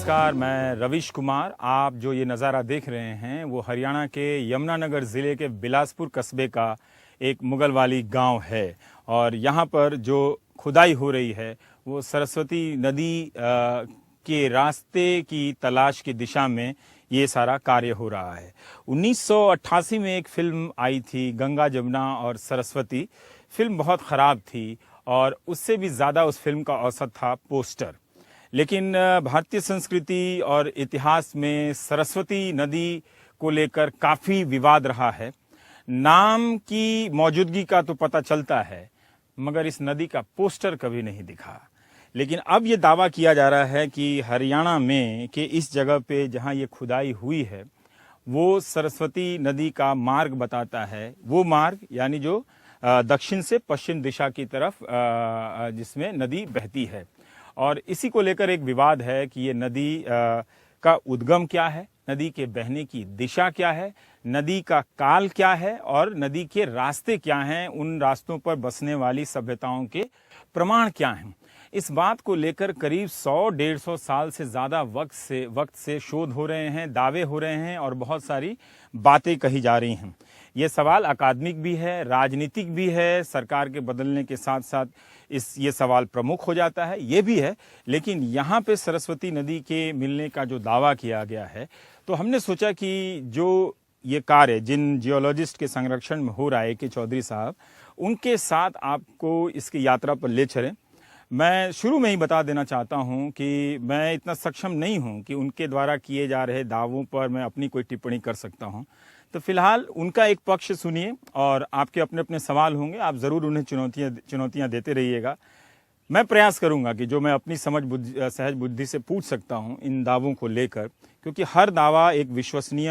नमस्कार, मैं रविश कुमार। आप जो ये नज़ारा देख रहे हैं वो हरियाणा के यमुनानगर ज़िले के बिलासपुर कस्बे का एक मुगल वाली गांव है और यहाँ पर जो खुदाई हो रही है वो सरस्वती नदी के रास्ते की तलाश की दिशा में ये सारा कार्य हो रहा है। 1988 में एक फिल्म आई थी, गंगा जमुना और सरस्वती। फिल्म बहुत ख़राब थी और उससे भी ज़्यादा उस फिल्म का औसत था पोस्टर। लेकिन भारतीय संस्कृति और इतिहास में सरस्वती नदी को लेकर काफ़ी विवाद रहा है। नाम की मौजूदगी का तो पता चलता है, मगर इस नदी का पोस्टर कभी नहीं दिखा। लेकिन अब ये दावा किया जा रहा है कि हरियाणा में कि इस जगह पे जहाँ ये खुदाई हुई है वो सरस्वती नदी का मार्ग बताता है। वो मार्ग यानी जो दक्षिण से पश्चिम दिशा की तरफ जिसमें नदी बहती है। और इसी को लेकर एक विवाद है कि ये नदी का उद्गम क्या है, नदी के बहने की दिशा क्या है, नदी का काल क्या है और नदी के रास्ते क्या हैं, उन रास्तों पर बसने वाली सभ्यताओं के प्रमाण क्या हैं। इस बात को लेकर करीब 100-150 साल से ज़्यादा वक्त से शोध हो रहे हैं, दावे हो रहे हैं और बहुत सारी बातें कही जा रही हैं। ये सवाल अकादमिक भी है, राजनीतिक भी है। सरकार के बदलने के साथ साथ ये सवाल प्रमुख हो जाता है, ये भी है। लेकिन यहाँ पे सरस्वती नदी के मिलने का जो दावा किया गया है, तो हमने सोचा कि जो ये कार्य जिन जियोलॉजिस्ट के संरक्षण में हो रहा है कि चौधरी साहब, उनके साथ आपको इसकी यात्रा पर ले चलें। मैं शुरू में ही बता देना चाहता हूं कि मैं इतना सक्षम नहीं हूं कि उनके द्वारा किए जा रहे दावों पर मैं अपनी कोई टिप्पणी कर सकता हूं। तो फिलहाल उनका एक पक्ष सुनिए और आपके अपने अपने सवाल होंगे, आप ज़रूर उन्हें चुनौतियां देते रहिएगा। मैं प्रयास करूंगा कि जो मैं अपनी सहज बुद्धि से पूछ सकता हूं इन दावों को लेकर, क्योंकि हर दावा एक विश्वसनीय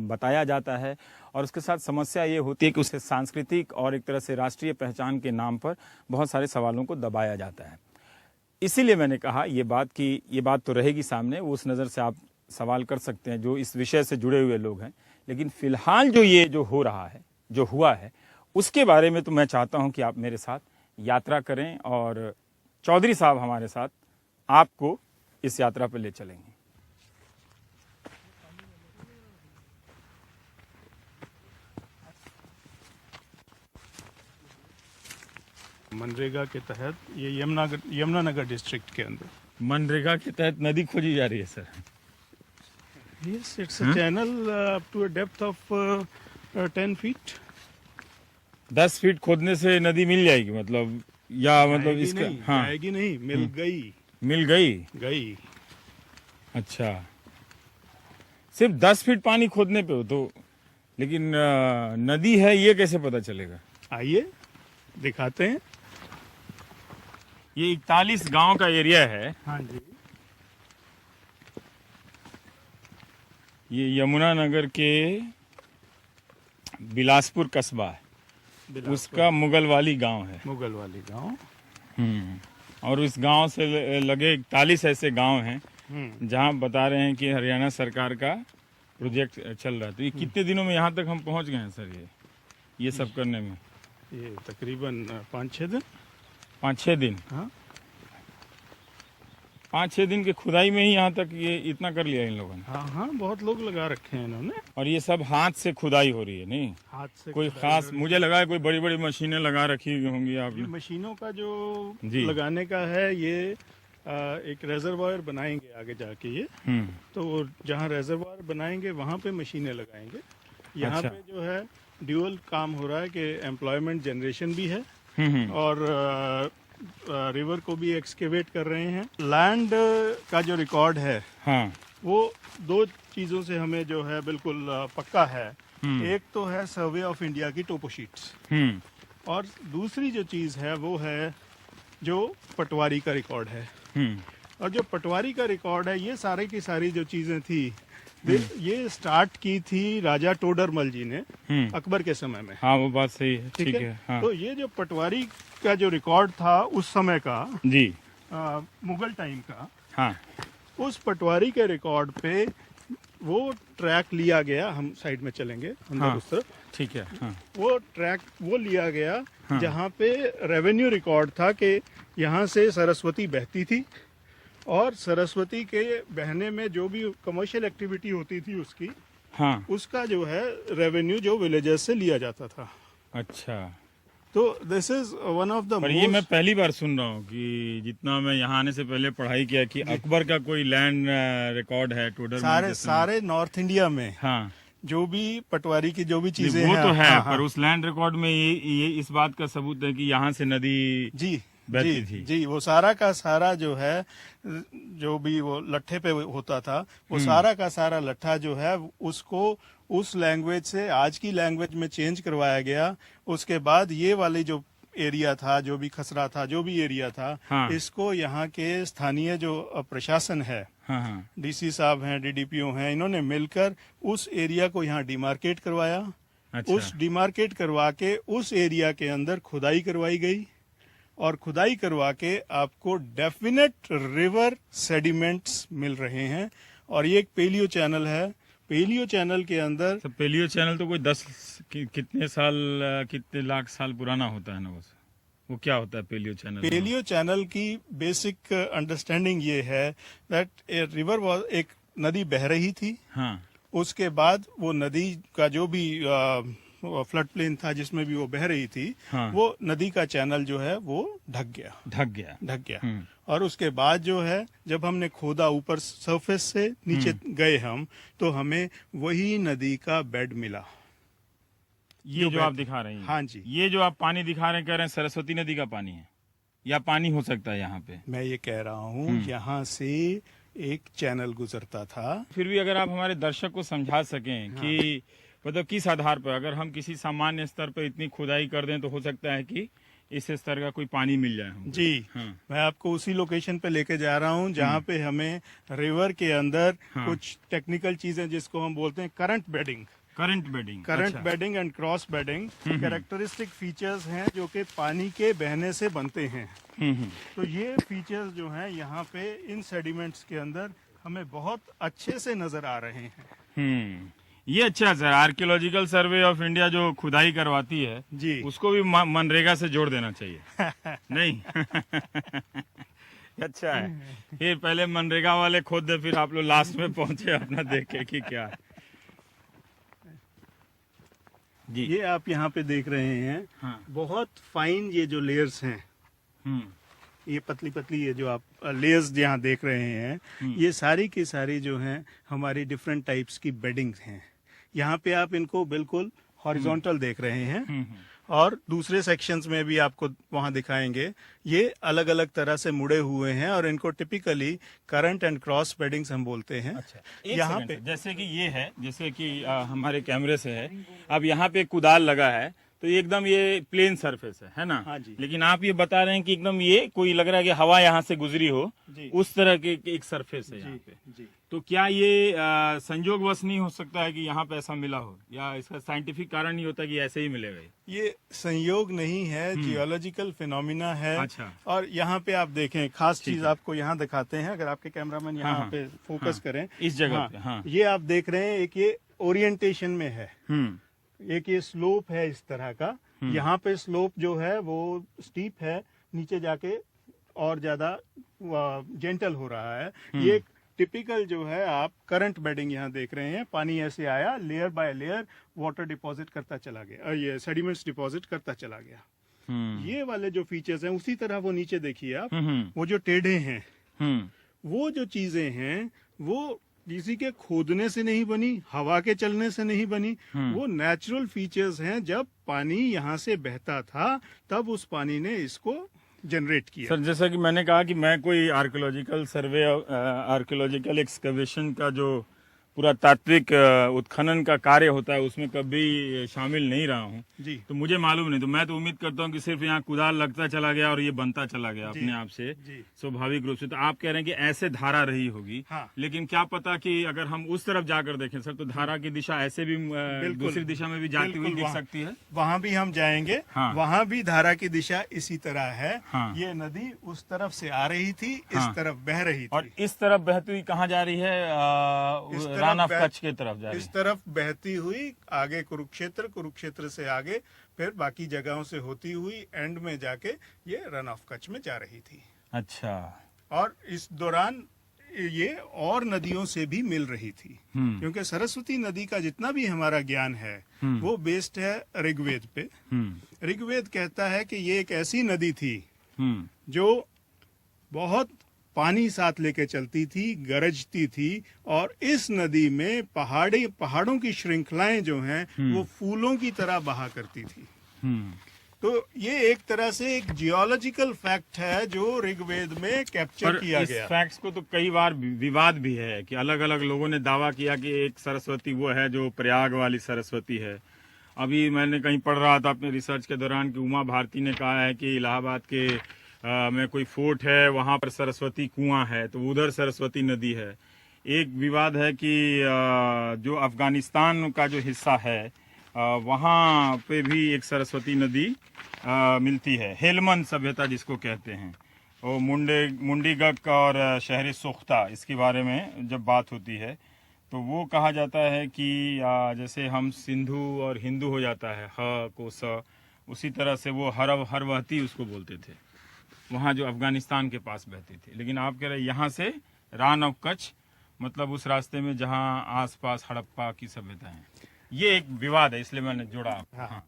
बताया जाता है और उसके साथ समस्या ये होती है कि उसे सांस्कृतिक और एक तरह से राष्ट्रीय पहचान के नाम पर बहुत सारे सवालों को दबाया जाता है। इसीलिए मैंने कहा ये बात तो रहेगी सामने, वो उस नज़र से आप सवाल कर सकते हैं जो इस विषय से जुड़े हुए लोग हैं। लेकिन फिलहाल जो हो रहा है, जो हुआ है, उसके बारे में तो मैं चाहता हूं कि आप मेरे साथ यात्रा करें और चौधरी साहब हमारे साथ आपको इस यात्रा पर ले चलेंगे। मनरेगा के तहत ये यमुनानगर डिस्ट्रिक्ट के अंदर मनरेगा के तहत नदी खोजी जा रही है sir. Yes, it's a channel up to a depth of 10 feet. 10 feet खोदने से नदी मिल जाएगी मतलब, या मतलब इसका नहीं, हाँ जाएगी नहीं, मिल गई। अच्छा, सिर्फ 10 फीट पानी खोदने पे हो तो, लेकिन नदी है ये कैसे पता चलेगा? आइए दिखाते हैं। ये 41 गांव का एरिया है। हाँ जी, ये यमुनानगर के बिलासपुर कस्बा है, उसका मुगल वाली गांव है। मुगल वाली गांव। और उस गांव से लगे 41 ऐसे गांव हैं जहां बता रहे हैं कि हरियाणा सरकार का प्रोजेक्ट चल रहा है। तो ये कितने दिनों में यहाँ तक हम पहुंच गए हैं सर ये सब करने में? ये तकरीबन 5-6 दिन। 5-6 दिन? हाँ, 5-6 दिन की खुदाई में ही यहाँ तक ये इतना कर लिया इन लोगों ने? हाँ, बहुत लोग लगा रखे हैं इन्होंने। और ये सब हाथ से खुदाई हो रही है? नहीं, हाथ से कोई खास, मुझे लगा है कोई बड़ी बड़ी मशीनें लगा रखी होंगी आपने। मशीनों का जो लगाने का है, ये एक रेजरवायर बनाएंगे आगे जाके ये। तो जहाँ रेजरवायर बनाएंगे वहाँ पे मशीनें लगाएंगे। यहाँ पे जो है ड्यूअल काम हो रहा है कि एम्प्लॉयमेंट जनरेशन भी है और रिवर को भी एक्सकेवेट कर रहे हैं। लैंड का जो रिकॉर्ड है, हाँ, वो 2 चीजों से हमें जो है बिल्कुल पक्का है। एक तो है सर्वे ऑफ इंडिया की टोपोशीट्स, और दूसरी जो चीज है वो है जो पटवारी का रिकॉर्ड है। और जो पटवारी का रिकॉर्ड है, ये सारी की सारी जो चीजें थी, ये स्टार्ट की थी राजा टोडरमल जी ने अकबर के समय में। हाँ, वो बात सही है, ठीक है। हाँ। तो ये जो पटवारी का जो रिकॉर्ड था उस समय का जी, मुगल टाइम का, हाँ, उस पटवारी के रिकॉर्ड पे वो ट्रैक लिया गया। हम साइड में चलेंगे अंदर, हाँ, उस तरफ, ठीक है। हाँ। वो ट्रैक वो लिया गया, हाँ। जहाँ पे रेवेन्यू रिकॉर्ड था कि यहाँ से सरस्वती बहती थी और सरस्वती के बहने में जो भी कमर्शियल एक्टिविटी होती थी उसकी, हाँ, उसका जो है रेवेन्यू जो विलेजर्स से लिया जाता था। अच्छा। तो this is one of the पर ये मैं पहली बार सुन रहा हूँ कि जितना मैं यहाँ आने से पहले पढ़ाई किया कि अकबर का कोई लैंड रिकॉर्ड है टोडर सारे नॉर्थ इंडिया में हाँ, जो भी पटवारी की जो भी चीजें वो हैं, तो है, हाँ, पर उस लैंड रिकॉर्ड में ये इस बात का सबूत है कि यहाँ से नदी जी बहती थी। जी, वो सारा का सारा जो है, जो भी वो लट्ठे पे होता था, वो सारा का सारा लट्ठा जो है उसको उस लैंग्वेज से आज की लैंग्वेज में चेंज करवाया गया। उसके बाद ये वाली जो एरिया था, जो भी खसरा था, जो भी एरिया था, हाँ। इसको यहाँ के स्थानीय जो प्रशासन है, हाँ, हाँ, डीसी साहब हैं, डीडीपीओ हैं, इन्होंने मिलकर उस एरिया को यहाँ डिमार्केट करवाया। अच्छा। उस डिमार्केट करवा के उस एरिया के अंदर खुदाई करवाई गई, और खुदाई करवा के आपको डेफिनेट रिवर सेडिमेंट्स मिल रहे हैं। और ये एक पेलियो चैनल है। पेलियो चैनल के अंदर सब पेलियो चैनल तो कोई कितने लाख साल पुराना होता है ना, वो क्या होता है पेलियो चैनल? पेलियो चैनल की बेसिक अंडरस्टैंडिंग ये है दैट ए रिवर वाज, एक नदी बह रही थी, हाँ, उसके बाद वो नदी का जो भी फ्लड प्लेन था जिसमें भी वो बह रही थी, हाँ। वो नदी का चैनल जो है वो ढक गया। और उसके बाद जो है, जब हमने खोदा ऊपर सरफेस से नीचे गए हम, तो हमें वही नदी का बेड मिला। ये जो आप दिखा रहे हैं, हाँ जी, ये जो आप पानी दिखा रहे हैं, कह रहे हैं सरस्वती नदी का पानी है या पानी हो सकता है यहाँ पे? मैं ये कह रहा हूँ यहाँ से एक चैनल गुजरता था। फिर भी अगर आप हमारे दर्शक को समझा सकें कि मतलब किस आधार पर, अगर हम किसी सामान्य स्तर पर इतनी खुदाई कर दें तो हो सकता है कि इस स्तर का कोई पानी मिल जाए हमको। जी, हाँ। मैं आपको उसी लोकेशन पे लेके जा रहा हूँ जहाँ पे हमें रिवर के अंदर कुछ टेक्निकल चीजें जिसको हम बोलते हैं current bedding and cross bedding characteristic features हैं जो कि पानी के बहने से बनते हैं। तो ये फीचर्स जो हैं यहाँ पे इन सेडिमेंट्स के अंदर हमें बहुत अच्छे से नजर आ रहे हैं। ये अच्छा sir, archaeological survey of India जो खुदाई करवाती है जी, उसको भी मनरेगा से जोड़ देना चाहिए। नहीं? अच्छा है, फिर पहले मनरेगा वाले खोद दे, फिर आप लोग लास्ट में पहुंचे अपना देखे कि क्या है। जी, ये आप यहाँ पे देख रहे हैं, हाँ। बहुत फाइन ये जो लेयर्स हैं, ये पतली पतली ये जो आप लेयर्स यहाँ देख रहे हैं, ये सारी की सारी जो हैं हमारी डिफरेंट टाइप्स की बेडिंग्स हैं। यहाँ पे आप इनको बिल्कुल हॉरिजॉन्टल देख रहे हैं, और दूसरे सेक्शंस में भी आपको वहाँ दिखाएंगे, ये अलग अलग तरह से मुड़े हुए हैं, और इनको typically current and cross weddings हम बोलते हैं। अच्छा, यहाँ पे जैसे कि ये है, जैसे कि हमारे कैमरे से है, अब यहाँ पे कुदाल लगा है तो एकदम ये प्लेन सरफेस है ना? हाँ जी। लेकिन आप ये बता रहे हैं कि एकदम ये कोई लग रहा है कि हवा यहाँ से गुजरी हो, उस तरह के एक सरफेस है यहाँ पे। जी। तो क्या ये संयोगवश नहीं हो सकता है कि यहाँ पे ऐसा मिला हो, या इसका साइंटिफिक कारण नहीं होता कि ऐसे ही मिलेगा? ये संयोग नहीं है, जियोलॉजिकल फिनोमिना है। अच्छा। और यहाँ पे आप देखें, खास चीज आपको यहाँ दिखाते हैं, अगर आपके कैमरामैन यहाँ पे फोकस करें इस जगह पे। हाँ। ये आप देख रहे हैं, एक ये ओरिएंटेशन में है, एक ये स्लोप है इस तरह का। यहाँ पे स्लोप जो है वो स्टीप है, नीचे जाके और ज्यादा जेंटल हो रहा है। ये एक टिपिकल जो है आप करंट बेडिंग यहाँ देख रहे हैं, पानी ऐसे आया, layer by layer water deposit करता चला गया, ये सेडिमेंट्स डिपॉजिट करता चला गया। ये वाले जो फीचर्स हैं, उसी तरह वो नीचे देखिए आप, वो जो टेढ़े हैं, वो जो चीजें हैं, वो किसी के खोदने से नहीं बनी, हवा के चलने से नहीं बनी, वो नेचुरल फीचर्स हैं। जब पानी यहाँ से बहता था तब उस पानी ने इसको जनरेट किया। सर, जैसा कि मैंने कहा कि मैं कोई आर्कियोलॉजिकल सर्वे, आर्कियोलॉजिकल एक्सकवेशन का जो पूरा तात्विक उत्खनन का कार्य होता है उसमें कभी शामिल नहीं रहा हूँ जी। तो मुझे मालूम नहीं। तो मैं तो उम्मीद करता हूँ कि सिर्फ यहाँ कुदाल लगता चला गया और ये बनता चला गया अपने आप से, स्वाभाविक रूप से। तो आप कह रहे हैं कि ऐसे धारा रही होगी। हाँ। लेकिन क्या पता कि अगर हम उस तरफ जाकर देखें सर, तो धारा की दिशा ऐसे भी दूसरी दिशा में भी जाती हुई दिख सकती है। वहाँ भी हम जाएंगे। हाँ। वहाँ भी धारा की दिशा इसी तरह है। हाँ। ये नदी उस तरफ से आ रही थी, इस तरफ बह रही थी। और इस तरफ बहती हुई कहाँ जा रही है? रन ऑफ कच्छ के तरफ जा रही है। इस तरफ बहती हुई आगे कुरुक्षेत्र, कुरुक्षेत्र से आगे फिर बाकी जगहों से होती हुई एंड में जाके ये रन ऑफ कच्छ में जा रही थी। अच्छा, और इस दौरान ये और नदियों से भी मिल रही थी, क्योंकि सरस्वती नदी का जितना भी हमारा ज्ञान है वो बेस्ड है ऋग्वेद पे। ऋग्वेद कहता है कि ये एक ऐसी नदी थी जो बहुत पानी साथ लेके चलती थी, गरजती थी, और इस नदी में पहाड़ों की श्रृंखलाएं जो हैं वो फूलों की तरह बहा करती थी। तो ये एक तरह से एक जियोलॉजिकल फैक्ट है जो ऋग्वेद में कैप्चर किया गया। इस फैक्ट्स को तो कई बार विवाद भी है कि अलग अलग लोगों ने दावा किया कि एक सरस्वती वो है जो प्रयाग वाली सरस्वती है। अभी मैंने कहीं पढ़ रहा था अपने रिसर्च के दौरान कि उमा भारती ने कहा है कि इलाहाबाद के में कोई फोर्ट है, वहां पर सरस्वती कुआं है, तो उधर सरस्वती नदी है। एक विवाद है कि जो अफगानिस्तान का जो हिस्सा है वहाँ पे भी एक सरस्वती नदी मिलती है, हेलमंद सभ्यता जिसको कहते हैं। वो मुंडीगक और शहर सोख्ता, इसके बारे में जब बात होती है तो वो कहा जाता है कि जैसे हम सिंधु और हिंदू हो जाता है ह को स, उसी तरह से वो हरवहती उसको बोलते थे, वहाँ जो अफगानिस्तान के पास बहती थी। लेकिन आप कह रहे हैं यहाँ से रान ऑफ कच्छ, मतलब उस रास्ते में जहाँ आसपास हड़प्पा की सभ्यता है। ये एक विवाद है, इसलिए मैंने जोड़ा। हाँ।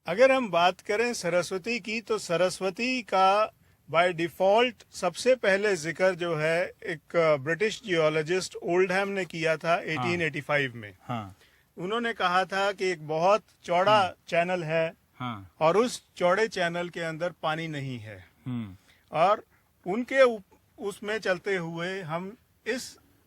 अगर हम बात करें सरस्वती की, तो सरस्वती का बाय डिफॉल्ट सबसे पहले जिक्र जो है एक ब्रिटिश जियोलॉजिस्ट ओल्डहैम ने किया था 1885 में। हाँ। उन्होंने कहा था कि एक बहुत चौड़ा चैनल है, हाँ। और उस चौड़े चैनल के अंदर पानी नहीं है। और उनके उसमें चलते हुए हम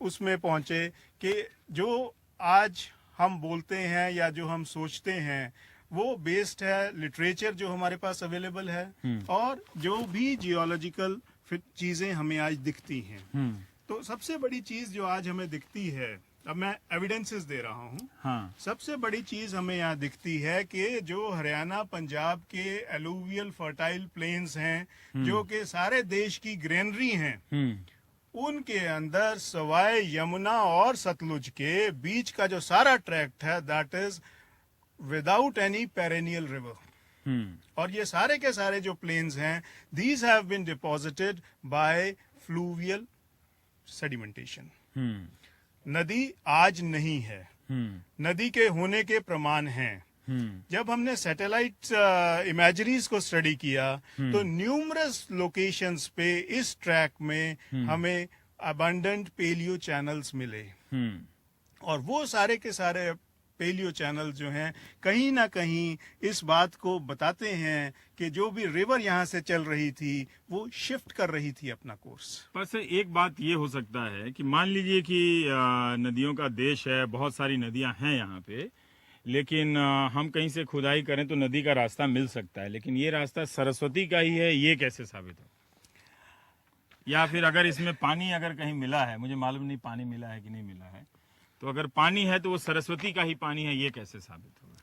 उसमें पहुंचे कि जो आज हम बोलते हैं या जो हम सोचते हैं वो बेस्ड है लिटरेचर जो हमारे पास अवेलेबल है, और जो भी जियोलॉजिकल चीजें हमें आज दिखती हैं। तो सबसे बड़ी चीज जो आज हमें दिखती है, अब मैं एविडेंसेस दे रहा हूँ। हाँ। सबसे बड़ी चीज हमें यहाँ दिखती है कि जो हरियाणा पंजाब के एलुवियल फर्टाइल प्लेन्स हैं, जो कि सारे देश की ग्रेनरी हैं, उनके अंदर सवाए यमुना और सतलुज के बीच का जो सारा ट्रैक्ट है, that is without any perennial river. और ये सारे के सारे जो प्लेन्स हैं, these have been deposited by fluvial sedimentation. नदी आज नहीं है, नदी के होने के प्रमाण हैं। जब हमने सैटेलाइट इमेजरीज को स्टडी किया तो न्यूमरस लोकेशंस पे इस ट्रैक में हमें अबंडेंट पेलियो चैनल्स मिले, और वो सारे के सारे पेलियो चैनल जो हैं कहीं ना कहीं इस बात को बताते हैं कि जो भी रिवर यहाँ से चल रही थी वो शिफ्ट कर रही थी अपना कोर्स। बस एक बात ये हो सकता है कि मान लीजिए कि नदियों का देश है, बहुत सारी नदियां हैं यहाँ पे, लेकिन हम कहीं से खुदाई करें तो नदी का रास्ता मिल सकता है, लेकिन ये रास्ता सरस्वती का ही है, ये कैसे साबित हो? या फिर अगर इसमें पानी अगर कहीं मिला है, मुझे मालूम नहीं पानी मिला है कि नहीं मिला है, तो अगर पानी है तो वो सरस्वती का ही पानी है, ये कैसे साबित होगा?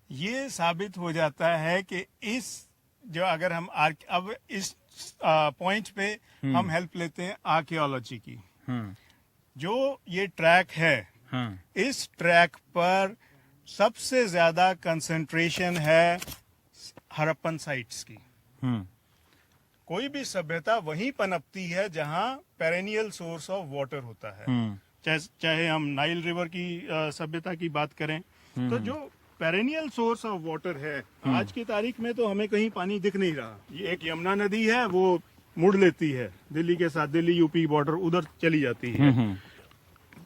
ये साबित हो जाता है कि इस जो अगर हम अब इस पॉइंट पे हम हेल्प लेते हैं आर्कियोलॉजी की। जो ये ट्रैक है, इस ट्रैक पर सबसे ज्यादा कंसंट्रेशन है हड़प्पन साइट्स की। कोई भी सभ्यता वहीं पनपती है जहां पेरेनियल सोर्स ऑफ वाटर होता है। चाहे हम नाइल रिवर की सभ्यता की बात करें, तो जो पेरेनियल सोर्स ऑफ वाटर है, आज की तारीख में तो हमें कहीं पानी दिख नहीं रहा। ये एक यमुना नदी है, वो मुड़ लेती है दिल्ली के साथ, दिल्ली यूपी बॉर्डर उधर चली जाती है।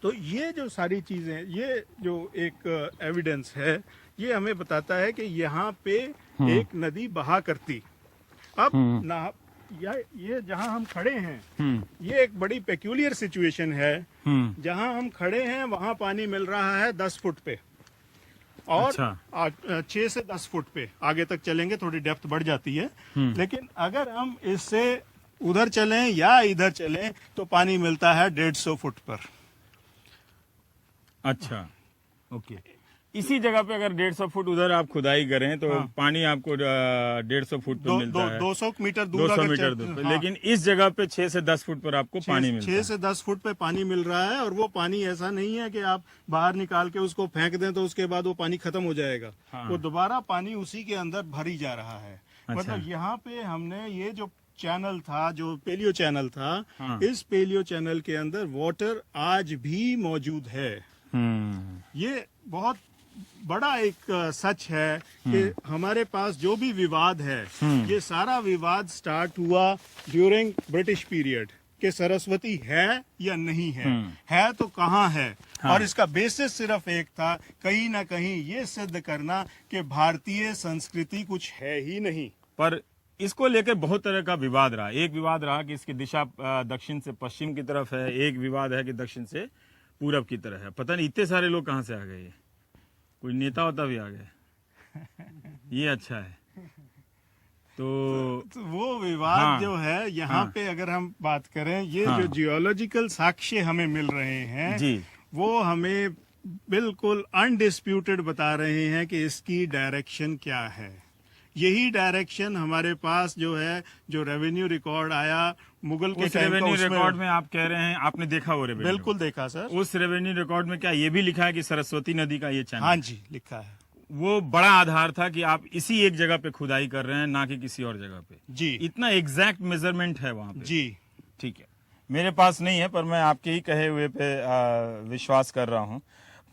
तो ये जो सारी चीजें, ये जो एक एविडेंस है, ये हमें बताता है कि यहाँ पे एक नदी बहा करती। अब ना ये जहाँ हम खड़े हैं, ये एक बड़ी पेक्यूलियर सिचुएशन है। जहाँ हम खड़े हैं वहाँ पानी मिल रहा है 10 फुट पे, और 6 से 10 फुट पे आगे तक चलेंगे थोड़ी डेप्थ बढ़ जाती है। लेकिन अगर हम इससे उधर चलें या इधर चलें तो पानी मिलता है 150 फुट पर। अच्छा, ओके। इसी जगह पे अगर 150 फुट उधर आप खुदाई करें तो पानी आपको 150 फुट पे मिलता है, 200 मीटर दूर 200 मीटर दूर पे। लेकिन इस जगह पे 6 से 10 फुट पर आपको पानी मिलता है। 6 से 10 फुट पे पानी मिल रहा है, और वो पानी ऐसा नहीं है कि आप बाहर निकाल के उसको फेंक दें तो उसके बाद वो पानी खत्म हो जाएगा। वो दोबारा पानी उसी के अंदर भरी जा रहा है। मतलब यहाँ पे हमने ये जो चैनल था, जो पेलियो चैनल था, हाँ। इस पेलियो चैनल के अंदर वाटर आज भी मौजूद है। ये बहुत बड़ा एक सच है कि हमारे पास जो भी विवाद है, ये सारा विवाद स्टार्ट हुआ ड्यूरिंग ब्रिटिश पीरियड कि सरस्वती है या नहीं है तो कहाँ है। हाँ। और इसका बेसिस सिर्फ एक था, कहीं ना कहीं ये सिद्ध करना कि भारतीय संस्कृति कुछ है ही नहीं। पर इसको लेकर बहुत तरह का विवाद रहा। एक विवाद रहा कि इसकी दिशा दक्षिण से पश्चिम की तरफ है, एक विवाद है कि दक्षिण से पूरब की तरफ है। पता नहीं इतने सारे लोग कहाँ से आ गए, कोई नेता होता भी आ गए। ये अच्छा है। तो वो विवाद हाँ। जो है यहाँ हाँ। पे अगर हम बात करें, ये हाँ। जो जियोलॉजिकल साक्ष्य हमें मिल रहे हैं जी। वो हमें बिल्कुल अनडिस्प्यूटेड बता रहे हैं कि इसकी डायरेक्शन क्या है। यही डायरेक्शन हमारे पास जो है, जो रेवेन्यू रिकॉर्ड आया मुगल के उस टाइम का, रेवेन्यू उसमें रिकॉर्ड में आप कह रहे हैं, आपने देखा वो रेवेन्यू? बिल्कुल देखा सर। उस रेवेन्यू रिकॉर्ड में क्या ये भी लिखा है कि सरस्वती नदी का ये चैनल? हाँ जी, लिखा है। वो बड़ा आधार था कि आप इसी एक जगह पे खुदाई कर रहे हैं, ना कि किसी और जगह पे। जी इतना एग्जैक्ट मेजरमेंट है वहां पे? जी। ठीक है, मेरे पास नहीं है, पर मैं आपके ही कहे हुए पे विश्वास कर रहा हूं।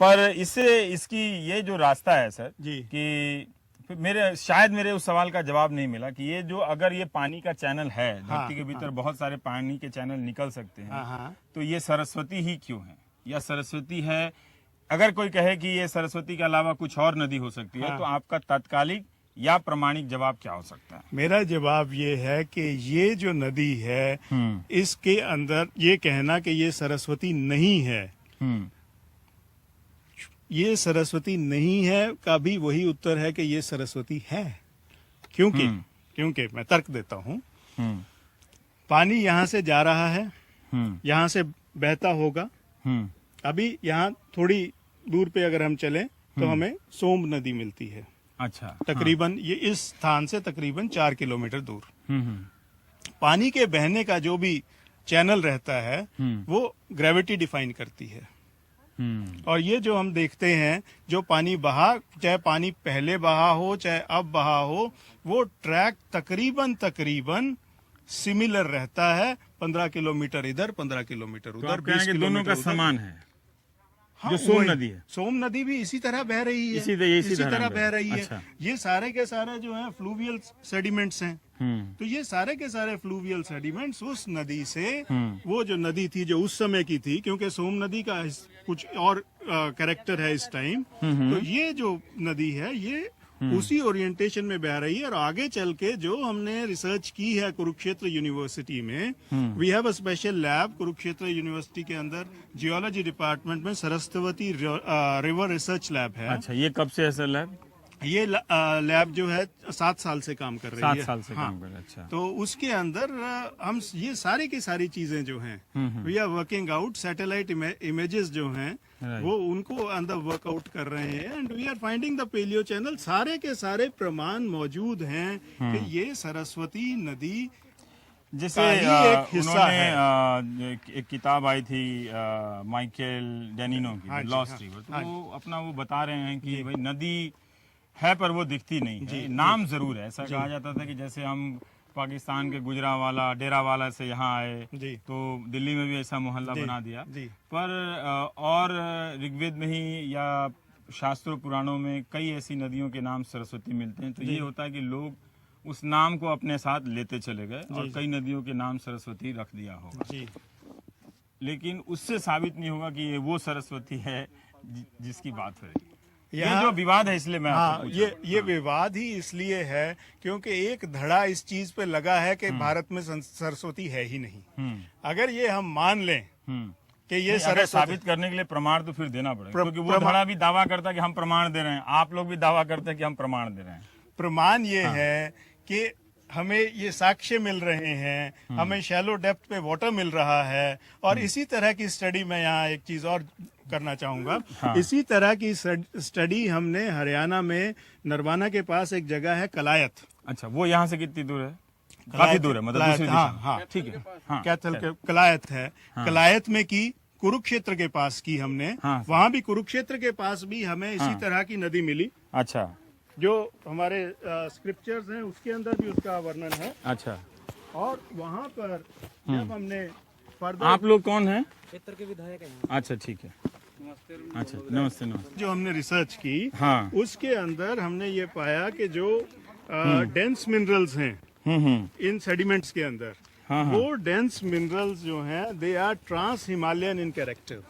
पर इससे इसकी ये जो रास्ता है सर जी। कि शायद मेरे उस सवाल का जवाब नहीं मिला कि ये जो अगर ये पानी का चैनल है, धरती के भीतर बहुत सारे पानी के चैनल निकल सकते हैं, हाँ। तो ये सरस्वती ही क्यों है, या सरस्वती है? अगर कोई कहे कि ये सरस्वती के अलावा कुछ और नदी हो सकती है, हाँ। तो आपका तात्कालिक या प्रमाणिक जवाब क्या हो सकता है? मेरा जवाब ये है कि ये जो नदी है, इसके अंदर ये कहना कि ये सरस्वती नहीं है, ये सरस्वती नहीं है का भी वही उत्तर है कि ये सरस्वती है। क्योंकि मैं तर्क देता हूँ, पानी यहाँ से जा रहा है, यहाँ से बहता होगा। अभी यहाँ थोड़ी दूर पे अगर हम चलें तो हमें सोम नदी मिलती है। अच्छा। तकरीबन ये इस स्थान से तकरीबन 4 किलोमीटर दूर। पानी के बहने का जो भी चैनल रहता है वो ग्रेविटी डिफाइन करती है। और ये जो हम देखते हैं, जो पानी बहा, चाहे पानी पहले बहा हो चाहे अब बहा हो, वो ट्रैक तकरीबन सिमिलर रहता है। 15 किलोमीटर इधर, 15 किलोमीटर तो उधर, आप कह रहे हैं कि दोनों का समान है? हाँ, जो सोम वही। नदी है, सोम नदी भी इसी तरह बह रही है, इसी तरह बह रही है। अच्छा। ये सारे के सारे जो है फ्लूवियल सेडिमेंट्स हैं। तो ये सारे के सारे फ्लूवियल सेडिमेंट्स उस नदी से, वो जो नदी थी जो उस समय की थी, क्योंकि सोम नदी का कुछ और कैरेक्टर है इस टाइम, तो ये जो नदी है ये उसी ओरिएंटेशन में बह रही है। और आगे चल के जो हमने रिसर्च की है कुरुक्षेत्र यूनिवर्सिटी में, we have a special lab Kurukshetra university के अंदर, जियोलॉजी डिपार्टमेंट में सरस्वती रिवर रिसर्च लैब है। अच्छा, ये कब से है सर लैब? ये लैब जो है 7 साल से काम कर रही है। 7 साल से हाँ। काम कर रहे हैं। अच्छा। तो उसके अंदर हम ये सारी की सारी चीजें जो हैं, we are working out satellite images जो हैं, वो उनको अंदर वर्कआउट कर रहे हैं। And we are finding the palaeo channel. सारे के सारे प्रमाण मौजूद हैं कि ये सरस्वती नदी जैसे एक हिस्सा उन्होंने एक किताब आई थी माइकल डेनिनो की, हाँ जी, लॉस्ट हाँ, रिवर, तो हाँ वो अपना वो बता रहे हैं कि भाई नदी है पर वो दिखती नहीं है, नाम जरूर है। ऐसा कहा जाता था कि जैसे हम पाकिस्तान के गुजरावाला, डेरावाला से यहाँ आए, जी। तो दिल्ली में भी ऐसा मोहल्ला बना दिया। जी। पर और ऋग्वेद में ही या शास्त्रों पुराणों में कई ऐसी नदियों के नाम सरस्वती मिलते हैं। तो ये होता है कि लोग उस नाम को अपने साथ लेते चले गए और कई नदियों के नाम सरस्वती रख दिया होगा। जी। लेकिन उससे साबित नहीं होगा कि ये वो सरस्वती है जिसकी बात हो रही है। ये यहाँ- जो विवाद है, इसलिए मैं आपसे हाँ, पूछ ये रहा हूँ। ये विवाद ही इसलिए है क्योंकि एक धड़ा इस चीज पे लगा है कि भारत में सरस्वती है ही नहीं। अगर ये हम मान लें कि ये अगर सरस्वती, साबित करने के लिए प्रमाण तो फिर देना पड़ेगा, क्योंकि वो धड़ा भी दावा करता है कि हम प्रमाण दे रहे हैं, आप लोग भी दावा करते हैं कि हम प्रमाण दे रहे हैं। प्रमाण ये है कि हमें ये साक्ष्य मिल रहे हैं, हमें शैलो डेप्थ पे वाटर मिल रहा है। और इसी तरह की स्टडी, मैं यहाँ एक चीज और करना चाहूंगा। हाँ। इसी तरह की स्टडी हमने हरियाणा में नरवाना के पास एक जगह है कलायत। अच्छा, वो यहाँ से कितनी दूर है? काफी दूर है, मतलब दूसरी दिशा में। हाँ, ठीक है। हाँ, कैथल के कलायत है। कलायत में की कुरुक्षेत्र के पास की हमने, हाँ। वहां भी कुरुक्षेत्र के पास भी हमें इसी तरह की नदी मिली। अच्छा जो हमारे स्क्रिप्चर्स हैं उसके अंदर भी उसका वर्णन है। अच्छा। और वहाँ पर जब हमने फर्दर आप लोग कौन हैं? क्षेत्र के विधायक हैं। अच्छा ठीक है। अच्छा नमस्ते नमस्ते। जो हमने रिसर्च की हाँ। उसके अंदर हमने ये पाया कि जो डेंस मिनरल्स हैं इन सेडिमेंट्स के अंदर, हाँ, हाँ। वो डेंस मिनरल्स जो हैं they are trans Himalayan in character.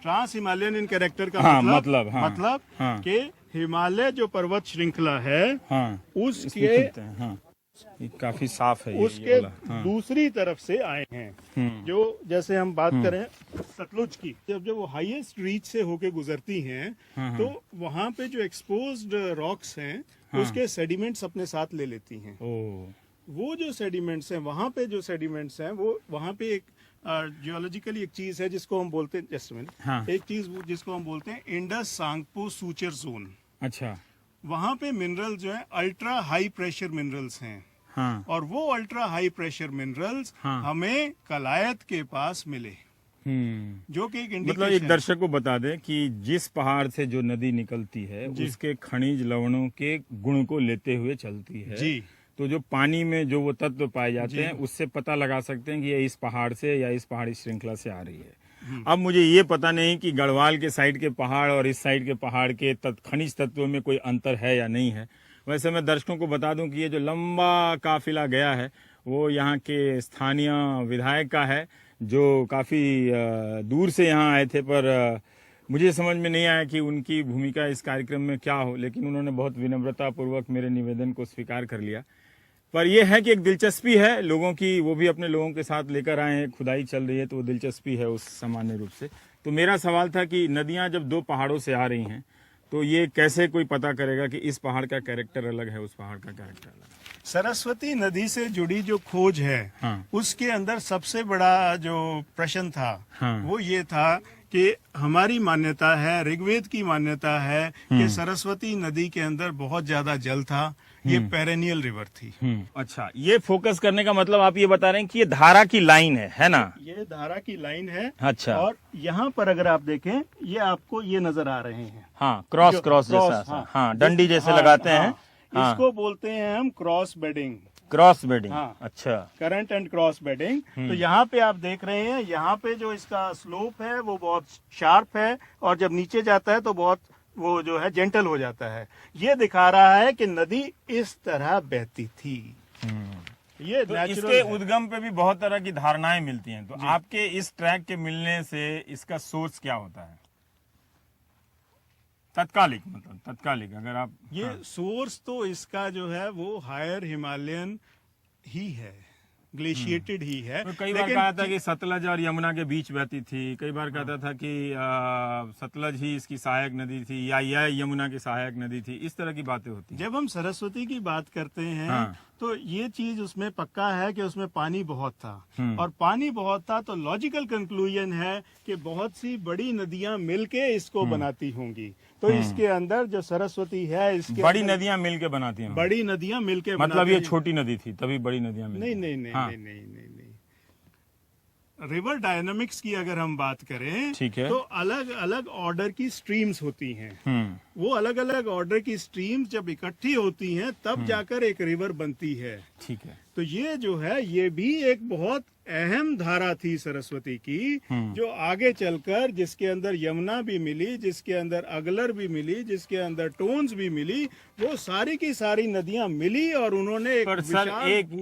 Trans Himalayan in character का हाँ, मतलब मतलब, हाँ। कि हिमालय जो पर्वत श्रृंखला है हाँ, उसके खींचते हैं, हाँ। ये काफी साफ है ये उसके वाला, हाँ। दूसरी तरफ से आए हैं। जो जैसे हम बात करें सतलुज की, जब वो हाईएस्ट रीच से होके गुजरती हैं तो वहाँ पे जो एक्सपोज्ड रॉक्स हैं उसके सेडिमेंट्स अपने साथ ले लेती हैं। वो जो सेडिमेंट्स हैं, वहाँ पे जो सेडिमेंट्स हैं वो वहाँ पे एक जियोलॉजिकली एक चीज है जिसको हम बोलते हैं, जस्ट मिनट, हाँ। एक चीज जिसको हम बोलते हैं इंडस सांगपो सूचर जोन। अच्छा। वहाँ पे मिनरल जो है अल्ट्रा हाई प्रेशर मिनरल्स हैं। हाँ। और वो अल्ट्रा हाई प्रेशर मिनरल्स हाँ। हमें कलायत के पास मिले, जो कि एक मतलब एक दर्शक को बता दें कि जिस पहाड़ से जो नदी निकलती है उसके खनिज लवणों के गुण को लेते हुए चलती है जी। तो जो पानी में जो वो तत्व पाए जाते हैं उससे पता लगा सकते हैं कि ये इस पहाड़ से या इस पहाड़ी श्रृंखला से आ रही है। अब मुझे ये पता नहीं कि गढ़वाल के साइड के पहाड़ और इस साइड के पहाड़ के खनिज तत्वों में कोई अंतर है या नहीं है। वैसे मैं दर्शकों को बता दूं कि ये जो लंबा काफिला गया है वो यहाँ के स्थानीय विधायक का है, जो काफी दूर से यहाँ आए थे, पर मुझे समझ में नहीं आया कि उनकी भूमिका इस कार्यक्रम में क्या हो, लेकिन उन्होंने बहुत विनम्रता पूर्वक मेरे निवेदन को स्वीकार कर लिया। पर यह है कि एक दिलचस्पी है लोगों की, वो भी अपने लोगों के साथ लेकर आए हैं, खुदाई चल रही है तो वो दिलचस्पी है उस सामान्य रूप से। तो मेरा सवाल था कि नदियां जब दो पहाड़ों से आ रही हैं तो ये कैसे कोई पता करेगा कि इस पहाड़ का कैरेक्टर अलग है, उस पहाड़ का कैरेक्टर अलग है? सरस्वती नदी से जुड़ी जो खोज है उसके अंदर सबसे बड़ा जो प्रश्न था वो ये था कि हमारी मान्यता है, ऋग्वेद की मान्यता है कि सरस्वती नदी के अंदर बहुत ज्यादा जल था, ये पेरेनियल रिवर थी। अच्छा, ये फोकस करने का मतलब आप ये बता रहे हैं कि ये धारा की लाइन है ना? ये धारा की लाइन है। अच्छा। और यहाँ पर अगर आप देखें ये आपको ये नजर आ रहे हैं, हाँ, क्रॉस जैसा, हाँ, डंडी जैसे लगाते हैं। इसको बोलते हैं हम क्रॉस बेडिंग। क्रॉस बेडिंग, हाँ। अच्छा। Current and cross bedding. तो यहाँ पे आप देख रहे हैं, यहाँ पे जो इसका स्लोप है वो बहुत शार्प है और जब नीचे जाता है तो बहुत वो जो है जेंटल हो जाता है। ये दिखा रहा है कि नदी इस तरह बहती थी। ये तो इसके उद्गम पे भी बहुत तरह की धारणाएं मिलती हैं, तो आपके इस ट्रैक के मिलने से इसका सोर्स क्या होता है? तत्कालिक, मतलब तत्कालिक अगर आप ये सोर्स तो इसका जो है वो हायर हिमालयन ही है, ग्लेशिएटेड ही है। तो कई बार कहा था कि सतलज और यमुना के बीच बहती थी, कई बार कहता था कि सतलज ही इसकी सहायक नदी थी या यह यमुना की सहायक नदी थी, इस तरह की बातें होती हैं। जब हम सरस्वती की बात करते हैं तो ये चीज उसमें पक्का है कि उसमें पानी बहुत था, और पानी बहुत था तो लॉजिकल कंक्लूजन है कि बहुत सी बड़ी नदियां मिलके इसको बनाती होंगी। तो इसके अंदर जो सरस्वती है, इसके बड़ी नदियां मिलके बनाती हैं, बड़ी नदियां मिलके मतलब ये छोटी नदी थी तभी बड़ी नदियां मिलती। नहीं। रिवर डायनामिक्स की अगर हम बात करें, ठीक है, तो अलग अलग ऑर्डर की स्ट्रीम्स होती हैं। वो अलग अलग ऑर्डर की स्ट्रीम्स जब इकट्ठी होती हैं तब जाकर एक रिवर बनती है। ठीक है। तो ये जो है ये भी एक बहुत अहम धारा थी सरस्वती की, जो आगे चलकर जिसके अंदर यमुना भी मिली, जिसके अंदर अगलर भी मिली, जिसके अंदर टोन्स भी मिली, वो सारी की सारी नदियां मिली और उन्होंने पर सर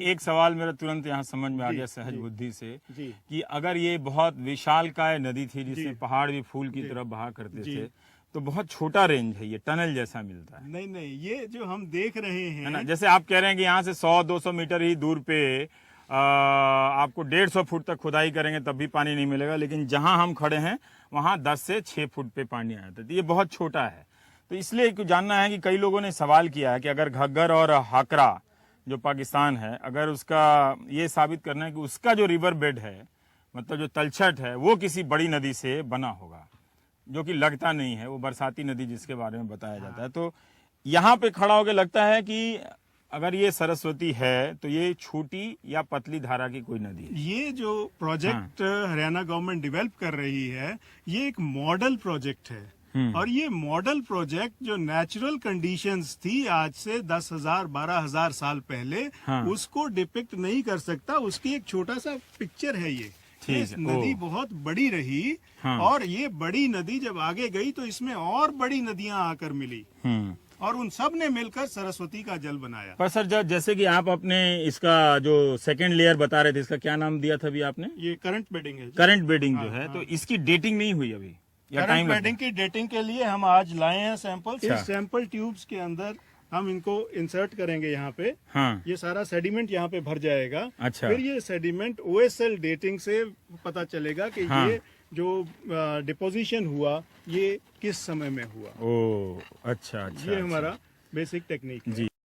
एक सवाल मेरा तुरंत यहाँ समझ में आ गया सहज बुद्धि से कि अगर ये बहुत विशालकाय नदी थी जिससे पहाड़ भी फूल की तरफ बहा करते थे, तो बहुत छोटा रेंज है, ये टनल जैसा मिलता है। नहीं, ये जो हम देख रहे हैं ना, जैसे आप कह रहे हैं कि यहाँ से 100-200 मीटर ही दूर पे आपको 150 फुट तक खुदाई करेंगे तब भी पानी नहीं मिलेगा, लेकिन जहां हम खड़े हैं वहां 10 से 6 फुट पे पानी आया था। तो ये बहुत छोटा है। तो इसलिए जानना है कि कई लोगों ने सवाल किया है कि अगर घग्गर और हाकरा जो पाकिस्तान है, अगर उसका ये साबित करना है कि उसका जो रिवर बेड है, मतलब जो तलछट है, वो किसी बड़ी नदी से बना होगा, जो कि लगता नहीं है, वो बरसाती नदी जिसके बारे में बताया जाता है। तो यहाँ पे खड़ा होकर लगता है कि अगर ये सरस्वती है तो ये छोटी या पतली धारा की कोई नदी है। ये जो प्रोजेक्ट हरियाणा गवर्नमेंट डेवलप कर रही है, ये एक मॉडल प्रोजेक्ट है। और ये मॉडल प्रोजेक्ट जो नेचुरल कंडीशंस थी आज से 10,000 12,000 साल पहले, हाँ। उसको डिपिक्ट नहीं कर सकता। उसकी एक छोटा सा पिक्चर है ये। ठीक ये है, नदी ओ। बहुत बड़ी रही, हाँ। और ये बड़ी नदी जब आगे गई तो इसमें और बड़ी नदियां आकर मिली, और उन सब ने मिलकर सरस्वती का जल बनाया। पर सर जैसे कि आप अपने इसका जो सेकंड लेयर बता रहे थे, इसका क्या नाम दिया था अभी आपने? ये करंट बेडिंग है। करंट बेडिंग जो हाँ, है, हाँ। तो इसकी डेटिंग नहीं हुई अभी या करंट टाइम बेडिंग की डेटिंग के लिए हम आज लाए हैं सैंपल। अच्छा। इस सैंपल ट्यूब्स के अंदर हम इनको इंसर्ट करेंगे यहाँ पे। हाँ। ये सारा सेडिमेंट यहाँ पे भर जाएगा। अच्छा। फिर ये सेडिमेंट OSL डेटिंग से पता चलेगा कि हाँ। ये जो डिपोजिशन हुआ ये किस समय में हुआ। ओ अच्छा अच्छा, ये अच्छा। हमारा बेसिक टेक्निक है। जी